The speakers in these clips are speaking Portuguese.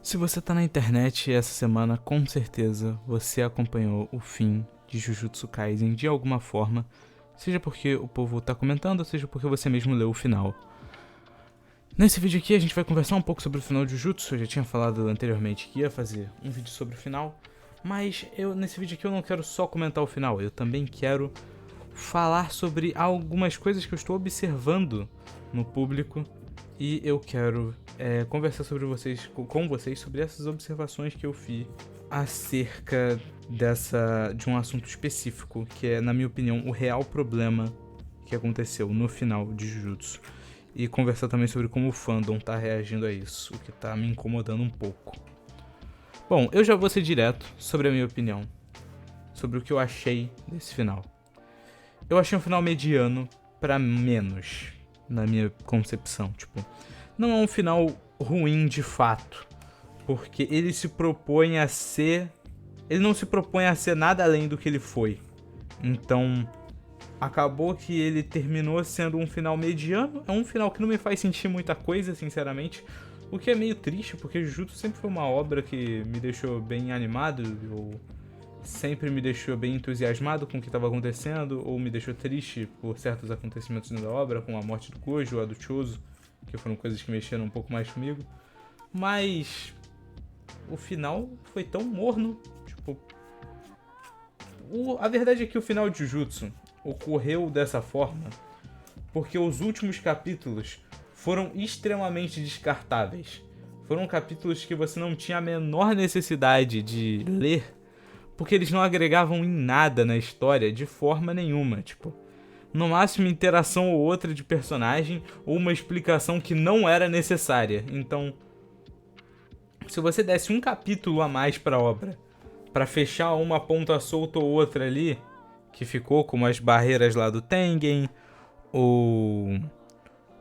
Se você tá na internet essa semana, com certeza você acompanhou o fim de Jujutsu Kaisen de alguma forma, seja porque o povo tá comentando, seja porque você mesmo leu o final. Nesse vídeo aqui a gente vai conversar um pouco sobre o final de Jujutsu. Eu já tinha falado anteriormente que ia fazer um vídeo sobre o final, mas nesse vídeo aqui eu não quero só comentar o final, eu também quero falar sobre algumas coisas que eu estou observando no público e eu quero conversar com vocês sobre essas observações que eu fiz acerca de um assunto específico, que é, na minha opinião, o real problema que aconteceu no final de Jujutsu. E conversar também sobre como o fandom tá reagindo a isso, o que tá me incomodando um pouco. Bom, eu já vou ser direto sobre a minha opinião, sobre o que eu achei desse final. Eu achei um final mediano pra menos, na minha concepção. Tipo, não é um final ruim de fato, porque ele se propõe a ser... Ele não se propõe a ser nada além do que ele foi. Então, acabou que ele terminou sendo um final mediano. É um final que não me faz sentir muita coisa, sinceramente. O que é meio triste, porque Jujutsu sempre foi uma obra que me deixou bem animado, ou sempre me deixou bem entusiasmado com o que estava acontecendo, ou me deixou triste por certos acontecimentos da obra, como a morte do Gojo, a do Chozo, que foram coisas que mexeram um pouco mais comigo. Mas o final foi tão morno, tipo... A verdade é que o final de Jujutsu ocorreu dessa forma porque os últimos capítulos foram extremamente descartáveis. Foram capítulos que você não tinha a menor necessidade de ler, porque eles não agregavam em nada na história de forma nenhuma. Tipo, no máximo interação ou outra de personagem, ou uma explicação que não era necessária. Então, se você desse um capítulo a mais pra obra, pra fechar uma ponta solta ou outra ali, que ficou como as barreiras lá do Tengen, ou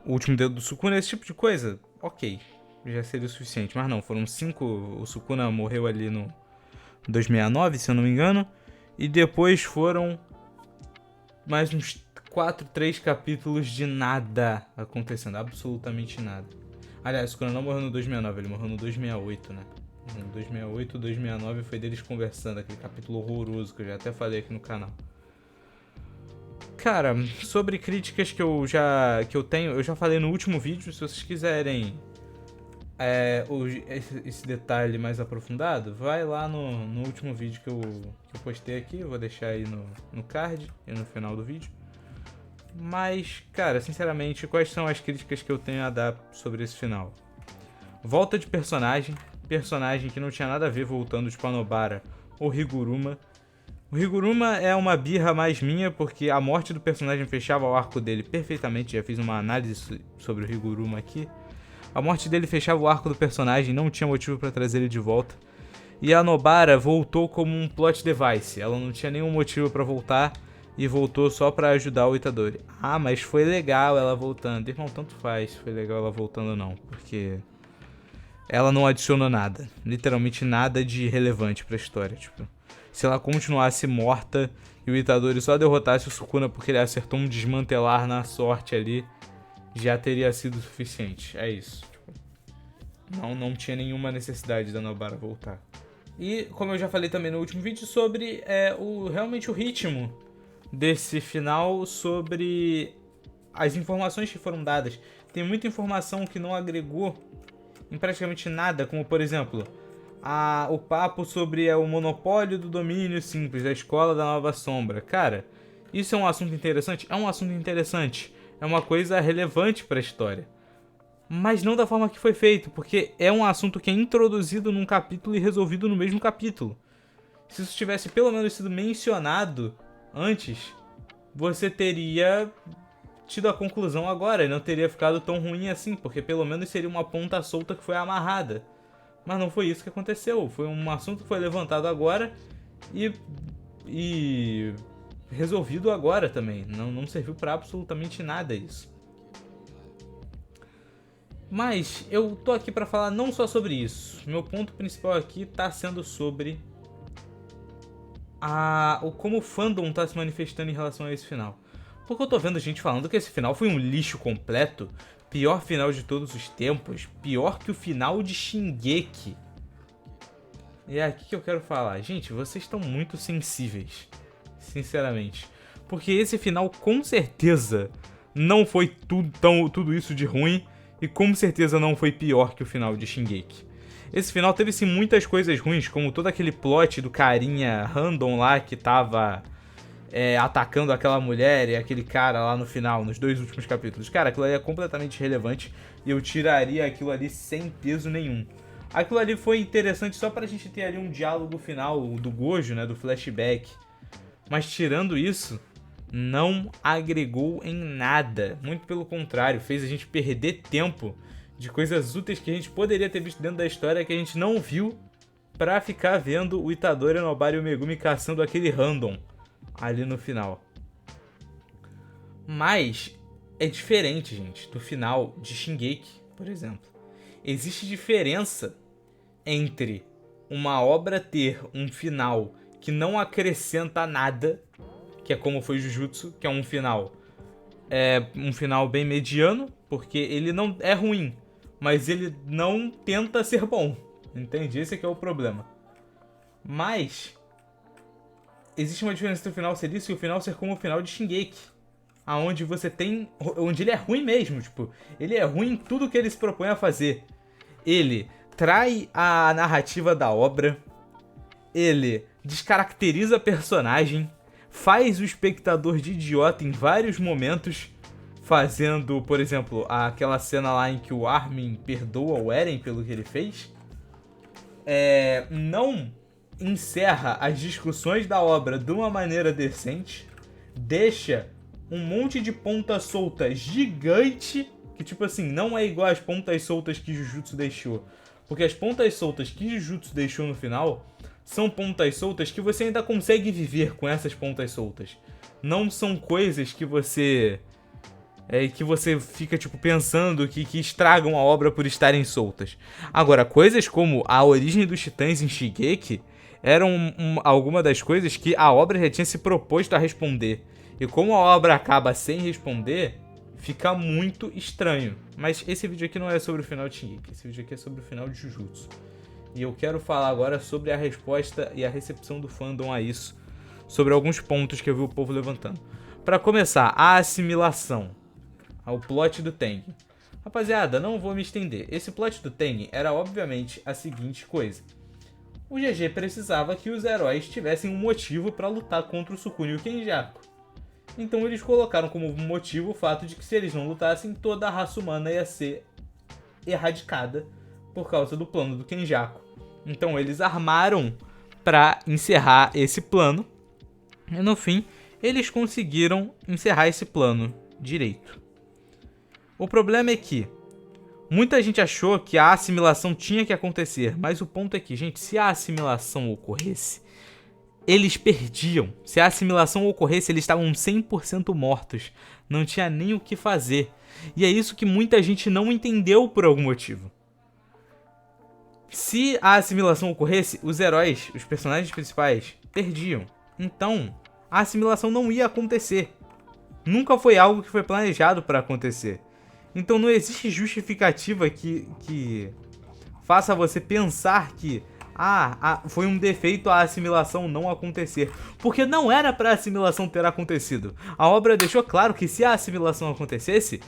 o último dedo do Sukuna, esse tipo de coisa, ok, já seria o suficiente. Mas não, foram 5, o Sukuna morreu ali no 269, se eu não me engano, e depois foram mais uns 4, 3 capítulos de nada acontecendo, absolutamente nada. Aliás, o Sukuna não morreu no 269, ele morreu no 268, né? No 268, 269 foi deles conversando, aquele capítulo horroroso que eu já até falei aqui no canal. Cara, sobre críticas que eu tenho, eu já falei no último vídeo. Se vocês quiserem esse detalhe mais aprofundado, vai lá no último vídeo que eu postei aqui. Eu vou deixar aí no card e no final do vídeo. Mas, cara, sinceramente, quais são as críticas que eu tenho a dar sobre esse final? Volta de personagem que não tinha nada a ver voltando, tipo a Nobara ou Higuruma. O Higuruma é uma birra mais minha, porque a morte do personagem fechava o arco dele perfeitamente. Já fiz uma análise sobre o Higuruma aqui. A morte dele fechava o arco do personagem, não tinha motivo pra trazer ele de volta. E a Nobara voltou como um plot device. Ela não tinha nenhum motivo pra voltar e voltou só pra ajudar o Itadori. Ah, mas foi legal ela voltando. Irmão, tanto faz se foi legal ela voltando ou não, porque ela não adicionou nada. Literalmente nada de relevante pra história, tipo... Se ela continuasse morta e o Itadori só derrotasse o Sukuna porque ele acertou um desmantelar na sorte ali, já teria sido suficiente. É isso. Tipo, não tinha nenhuma necessidade da Nobara voltar. E como eu já falei também no último vídeo sobre realmente o ritmo desse final, sobre as informações que foram dadas. Tem muita informação que não agregou em praticamente nada, como por exemplo... o papo sobre o monopólio do domínio simples, da escola da nova sombra. Cara, isso é um assunto interessante? É um assunto interessante. É uma coisa relevante para a história. Mas não da forma que foi feito, porque é um assunto que é introduzido num capítulo e resolvido no mesmo capítulo. Se isso tivesse pelo menos sido mencionado antes, você teria tido a conclusão agora e não teria ficado tão ruim assim, porque pelo menos seria uma ponta solta que foi amarrada. Mas não foi isso que aconteceu. Foi um assunto que foi levantado agora e resolvido agora também. Não serviu pra absolutamente nada isso. Mas eu tô aqui pra falar não só sobre isso. Meu ponto principal aqui tá sendo sobre como o fandom tá se manifestando em relação a esse final. Porque eu tô vendo gente falando que esse final foi um lixo completo, pior final de todos os tempos, pior que o final de Shingeki. E é aqui que eu quero falar. Gente, vocês estão muito sensíveis. Sinceramente. Porque esse final, com certeza, não foi tudo isso de ruim. E com certeza não foi pior que o final de Shingeki. Esse final teve sim muitas coisas ruins, como todo aquele plot do carinha random lá que tava atacando aquela mulher e aquele cara lá no final, nos 2 últimos capítulos. Cara, aquilo ali é completamente irrelevante e eu tiraria aquilo ali sem peso nenhum. Aquilo ali foi interessante só pra gente ter ali um diálogo final do Gojo, né, do flashback. Mas tirando isso, não agregou em nada. Muito pelo contrário, fez a gente perder tempo de coisas úteis que a gente poderia ter visto dentro da história que a gente não viu pra ficar vendo o Itadori, Nobara e o Megumi caçando aquele random ali no final. Mas é diferente, gente, do final de Shingeki, por exemplo. Existe diferença entre uma obra ter um final que não acrescenta nada, que é como foi Jujutsu, que é um final bem mediano, porque ele não é ruim, mas ele não tenta ser bom, entende? Esse aqui é o problema. Mas existe uma diferença entre o final ser isso e o final ser como o final de Shingeki, aonde você tem, onde ele é ruim mesmo, tipo, ele é ruim em tudo que ele se propõe a fazer. Ele trai a narrativa da obra, ele descaracteriza a personagem, faz o espectador de idiota em vários momentos, fazendo, por exemplo, aquela cena lá em que o Armin perdoa o Eren pelo que ele fez. Não encerra as discussões da obra de uma maneira decente, deixa um monte de ponta solta gigante, que tipo assim, não é igual às pontas soltas que Jujutsu deixou. Porque as pontas soltas que Jujutsu deixou no final são pontas soltas que você ainda consegue viver com essas pontas soltas. Não são coisas que você fica tipo pensando que estragam a obra por estarem soltas. Agora, coisas como a origem dos titãs em Shingeki eram alguma das coisas que a obra já tinha se proposto a responder. E como a obra acaba sem responder, fica muito estranho. Mas esse vídeo aqui não é sobre o final de Shingeki, esse vídeo aqui é sobre o final de Jujutsu. E eu quero falar agora sobre a resposta e a recepção do fandom a isso, sobre alguns pontos que eu vi o povo levantando. Para começar, a assimilação ao plot do Tengen. Rapaziada, não vou me estender. Esse plot do Tengen era obviamente a seguinte coisa. O GG precisava que os heróis tivessem um motivo para lutar contra o Sukuna e o Kenjaku. Então eles colocaram como motivo o fato de que se eles não lutassem, toda a raça humana ia ser erradicada por causa do plano do Kenjaku. Então eles armaram para encerrar esse plano. E no fim, eles conseguiram encerrar esse plano direito. O problema é que muita gente achou que a assimilação tinha que acontecer, mas o ponto é que, gente, se a assimilação ocorresse, eles perdiam. Se a assimilação ocorresse, eles estavam 100% mortos. Não tinha nem o que fazer. E é isso que muita gente não entendeu por algum motivo. Se a assimilação ocorresse, os heróis, os personagens principais, perdiam. Então, a assimilação não ia acontecer. Nunca foi algo que foi planejado para acontecer. Então não existe justificativa que faça você pensar que foi um defeito a assimilação não acontecer. Porque não era para a assimilação ter acontecido. A obra deixou claro que se a assimilação acontecesse,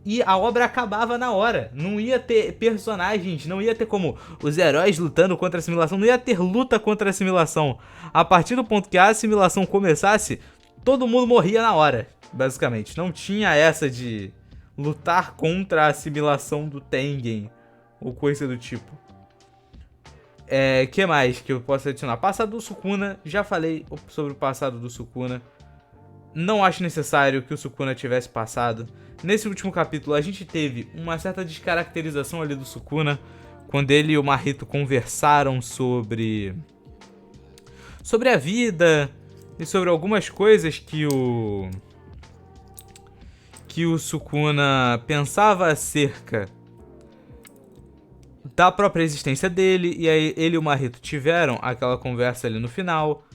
e a obra acabava na hora. Não ia ter personagens, não ia ter como os heróis lutando contra a assimilação, não ia ter luta contra a assimilação. A partir do ponto que a assimilação começasse, todo mundo morria na hora, basicamente. Não tinha essa de lutar contra a assimilação do Tengen ou coisa do tipo. Que mais que eu posso adicionar? Passado do Sukuna, já falei sobre o passado do Sukuna. Não acho necessário que o Sukuna tivesse passado. Nesse último capítulo a gente teve uma certa descaracterização ali do Sukuna, quando ele e o Mahito conversaram sobre a vida e sobre algumas coisas que o Sukuna pensava acerca da própria existência dele. E aí ele e o Mahito tiveram aquela conversa ali no final.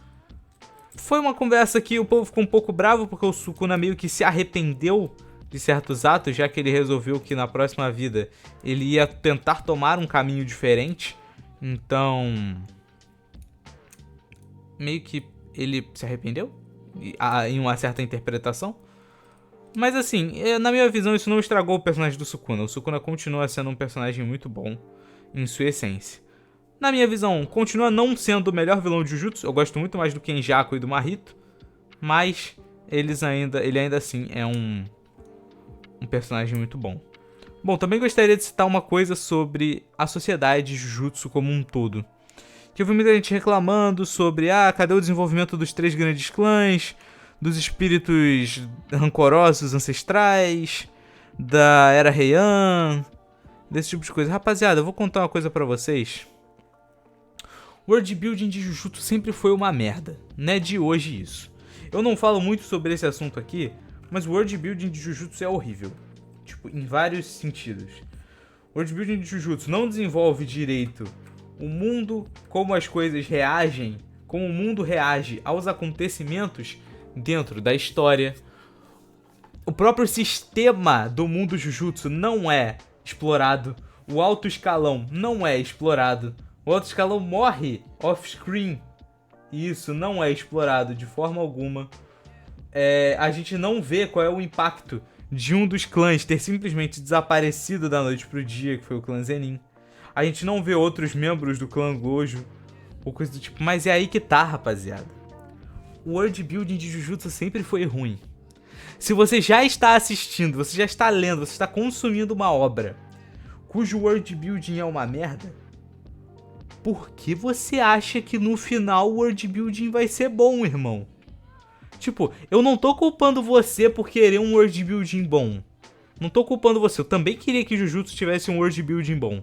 Foi uma conversa que o povo ficou um pouco bravo, porque o Sukuna meio que se arrependeu de certos atos, já que ele resolveu que na próxima vida ele ia tentar tomar um caminho diferente. Então, meio que ele se arrependeu em uma certa interpretação. Mas assim, na minha visão, isso não estragou o personagem do Sukuna. O Sukuna continua sendo um personagem muito bom em sua essência. Na minha visão, continua não sendo o melhor vilão de Jujutsu. Eu gosto muito mais do Kenjaku e do Mahito. Mas ele ainda assim é um personagem muito bom. Bom, também gostaria de citar uma coisa sobre a sociedade de Jujutsu como um todo. Que eu vi muita gente reclamando sobre, cadê o desenvolvimento dos 3 grandes clãs, dos espíritos rancorosos ancestrais, da Era Heian, desse tipo de coisa. Rapaziada, eu vou contar uma coisa pra vocês. O world building de Jujutsu sempre foi uma merda, não é de hoje isso. Eu não falo muito sobre esse assunto aqui, mas o world building de Jujutsu é horrível. Tipo, em vários sentidos. O world building de Jujutsu não desenvolve direito o mundo, como as coisas reagem, como o mundo reage aos acontecimentos dentro da história. O próprio sistema do mundo Jujutsu não é explorado. O alto escalão não é explorado. O alto escalão morre off-screen. E isso não é explorado de forma alguma. A gente não vê qual é o impacto de um dos clãs ter simplesmente desaparecido da noite pro dia, que foi o clã Zenin. A gente não vê outros membros do clã Gojo, ou coisa do tipo. Mas é aí que tá, rapaziada. O world building de Jujutsu sempre foi ruim. Se você já está assistindo, você já está lendo, você está consumindo uma obra cujo world building é uma merda, por que você acha que no final o world building vai ser bom, irmão? Tipo, eu não tô culpando você por querer um world building bom. Não tô culpando você, eu também queria que Jujutsu tivesse um world building bom.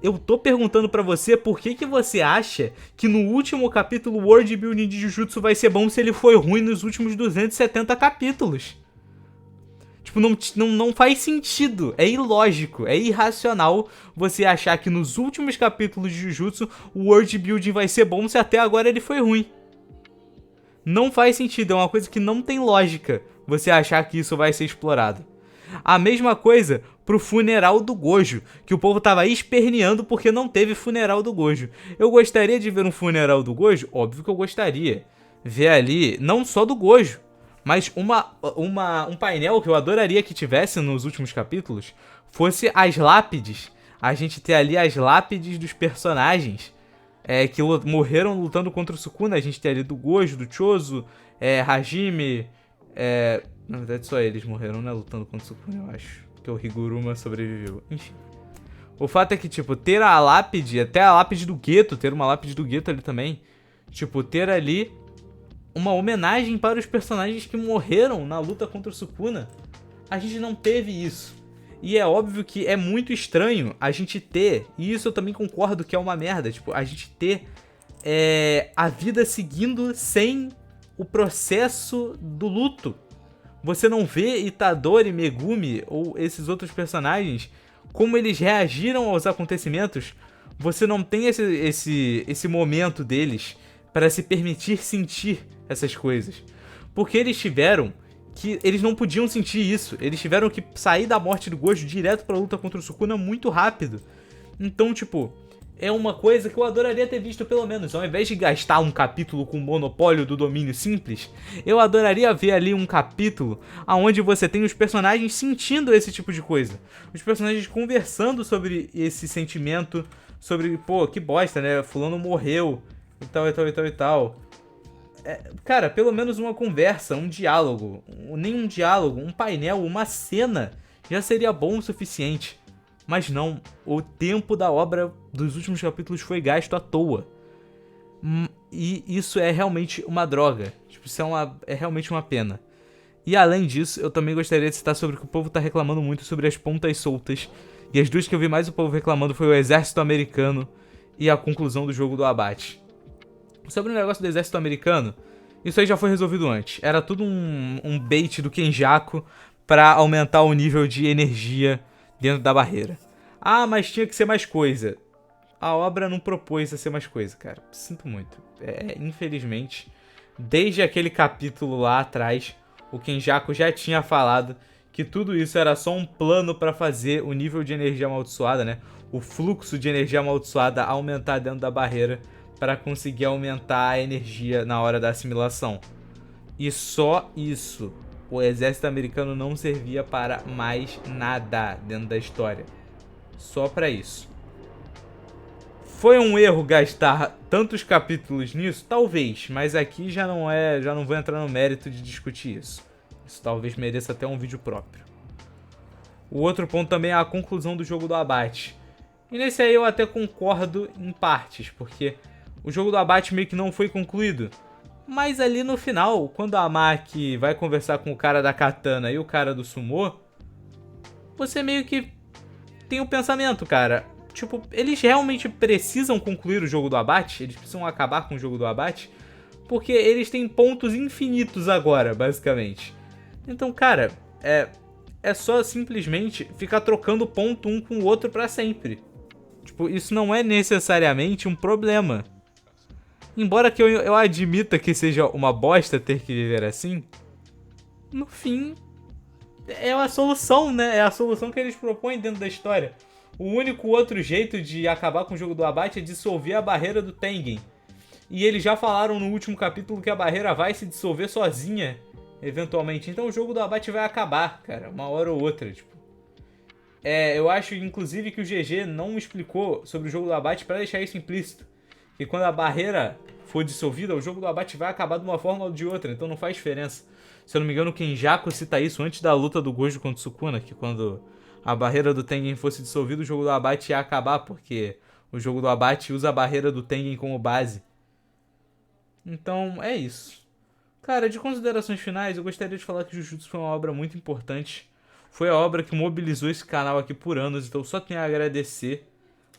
Eu tô perguntando pra você por que você acha que no último capítulo o world building de Jujutsu vai ser bom se ele foi ruim nos últimos 270 capítulos. Tipo, não faz sentido, é ilógico, é irracional você achar que nos últimos capítulos de Jujutsu o world building vai ser bom se até agora ele foi ruim. Não faz sentido, é uma coisa que não tem lógica você achar que isso vai ser explorado. A mesma coisa pro funeral do Gojo, que o povo tava esperneando porque não teve funeral do Gojo. Eu gostaria de ver um funeral do Gojo? Óbvio que eu gostaria. Ver ali, não só do Gojo, mas um painel que eu adoraria que tivesse nos últimos capítulos, fosse as lápides. A gente ter ali as lápides dos personagens que morreram lutando contra o Sukuna. A gente tem ali do Gojo, do Chozo, Hajime. Na verdade só eles morreram, né, lutando contra o Sukuna, eu acho. Porque o Higuruma sobreviveu. Enfim. O fato é que, tipo, ter a lápide, até a lápide do Geto, ter uma lápide do Geto ali também. Tipo, ter ali uma homenagem para os personagens que morreram na luta contra o Sukuna. A gente não teve isso. E é óbvio que é muito estranho a gente ter, e isso eu também concordo que é uma merda, tipo, a gente ter a vida seguindo sem o processo do luto. Você não vê Itadori, Megumi ou esses outros personagens, como eles reagiram aos acontecimentos. Você não tem esse momento deles para se permitir sentir essas coisas. Porque eles tiveram que eles não podiam sentir isso. Eles tiveram que sair da morte do Gojo direto pra luta contra o Sukuna muito rápido. Então, tipo, é uma coisa que eu adoraria ter visto pelo menos. Ao invés de gastar um capítulo com o monopólio do domínio simples, eu adoraria ver ali um capítulo onde você tem os personagens sentindo esse tipo de coisa. Os personagens conversando sobre esse sentimento, sobre, pô, que bosta, né? Fulano morreu, e tal, e tal, e tal, e tal. Cara, pelo menos uma conversa, um diálogo, nem um diálogo, um painel, uma cena já seria bom o suficiente. Mas não, o tempo da obra dos últimos capítulos foi gasto à toa. E isso é realmente uma droga. Tipo, isso é realmente uma pena. E além disso, eu também gostaria de citar sobre o que o povo tá reclamando muito sobre as pontas soltas. E as duas que eu vi mais o povo reclamando foi o exército americano e a conclusão do jogo do abate. Sobre o negócio do exército americano, isso aí já foi resolvido antes. Era tudo um bait do Kenjaku pra aumentar o nível de energia dentro da barreira. Ah, mas tinha que ser mais coisa. A obra não propôs a ser mais coisa, cara. Sinto muito. Infelizmente, desde aquele capítulo lá atrás, o Kenjaku já tinha falado que tudo isso era só um plano pra fazer o nível de energia amaldiçoada, né? o fluxo de energia amaldiçoada aumentar dentro da barreira para conseguir aumentar a energia na hora da assimilação. E só isso. O exército americano não servia para mais nada dentro da história. Só para isso. Foi um erro gastar tantos capítulos nisso? Talvez, mas aqui já não vou entrar no mérito de discutir isso. Isso talvez mereça até um vídeo próprio. O outro ponto também é a conclusão do jogo do abate. E nesse aí eu até concordo em partes, porque o jogo do abate meio que não foi concluído. Mas ali no final, quando a Maki vai conversar com o cara da katana e o cara do sumô, você meio que tem um pensamento, cara. Tipo, eles realmente precisam concluir o jogo do abate? Eles precisam acabar com o jogo do abate? Porque eles têm pontos infinitos agora, basicamente. Então, cara, é só simplesmente ficar trocando ponto um com o outro pra sempre. Tipo, isso não é necessariamente um problema. Embora que eu admita que seja uma bosta ter que viver assim, no fim, é a solução, né? É a solução que eles propõem dentro da história. O único outro jeito de acabar com o jogo do abate é dissolver a barreira do Tengen. E eles já falaram no último capítulo que a barreira vai se dissolver sozinha, eventualmente. Então o jogo do abate vai acabar, cara, uma hora ou outra, tipo. Eu acho, inclusive, que o GG não explicou sobre o jogo do abate pra deixar isso implícito. Que quando a barreira for dissolvida, o jogo do abate vai acabar de uma forma ou de outra, então não faz diferença. Se eu não me engano, o Kenjaku cita isso antes da luta do Gojo contra o Sukuna, que quando a barreira do Tengen fosse dissolvida, o jogo do abate ia acabar, porque o jogo do abate usa a barreira do Tengen como base. Então, é isso. Cara, de considerações finais, eu gostaria de falar que Jujutsu foi uma obra muito importante. Foi a obra que mobilizou esse canal aqui por anos, então eu só tenho a agradecer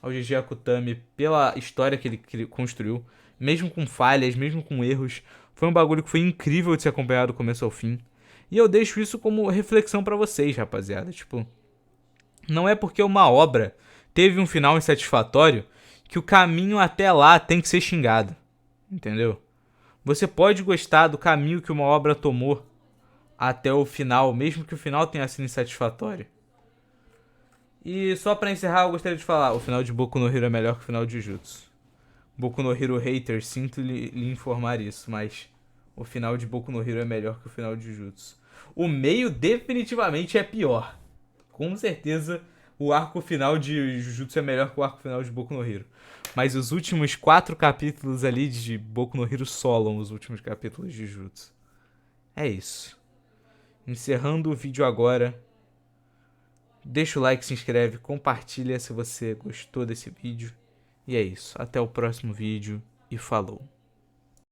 ao GG Akutami pela história que ele construiu. Mesmo com falhas, mesmo com erros, foi um bagulho que foi incrível de se acompanhar do começo ao fim. E eu deixo isso como reflexão pra vocês, rapaziada. Tipo, não é porque uma obra teve um final insatisfatório que o caminho até lá tem que ser xingado. Entendeu? Você pode gostar do caminho que uma obra tomou até o final, mesmo que o final tenha sido insatisfatório. E só pra encerrar, eu gostaria de falar, o final de Boku no Hero é melhor que o final de Jujutsu. Boku no Hero hater, sinto lhe informar isso, mas o final de Boku no Hero é melhor que o final de Jujutsu. O meio definitivamente é pior. Com certeza, o arco final de Jujutsu é melhor que o arco final de Boku no Hero. Mas os últimos 4 capítulos ali de Boku no Hero solam os últimos capítulos de Jujutsu. É isso. Encerrando o vídeo agora. Deixa o like, se inscreve, compartilha se você gostou desse vídeo. E é isso. Até o próximo vídeo e falou.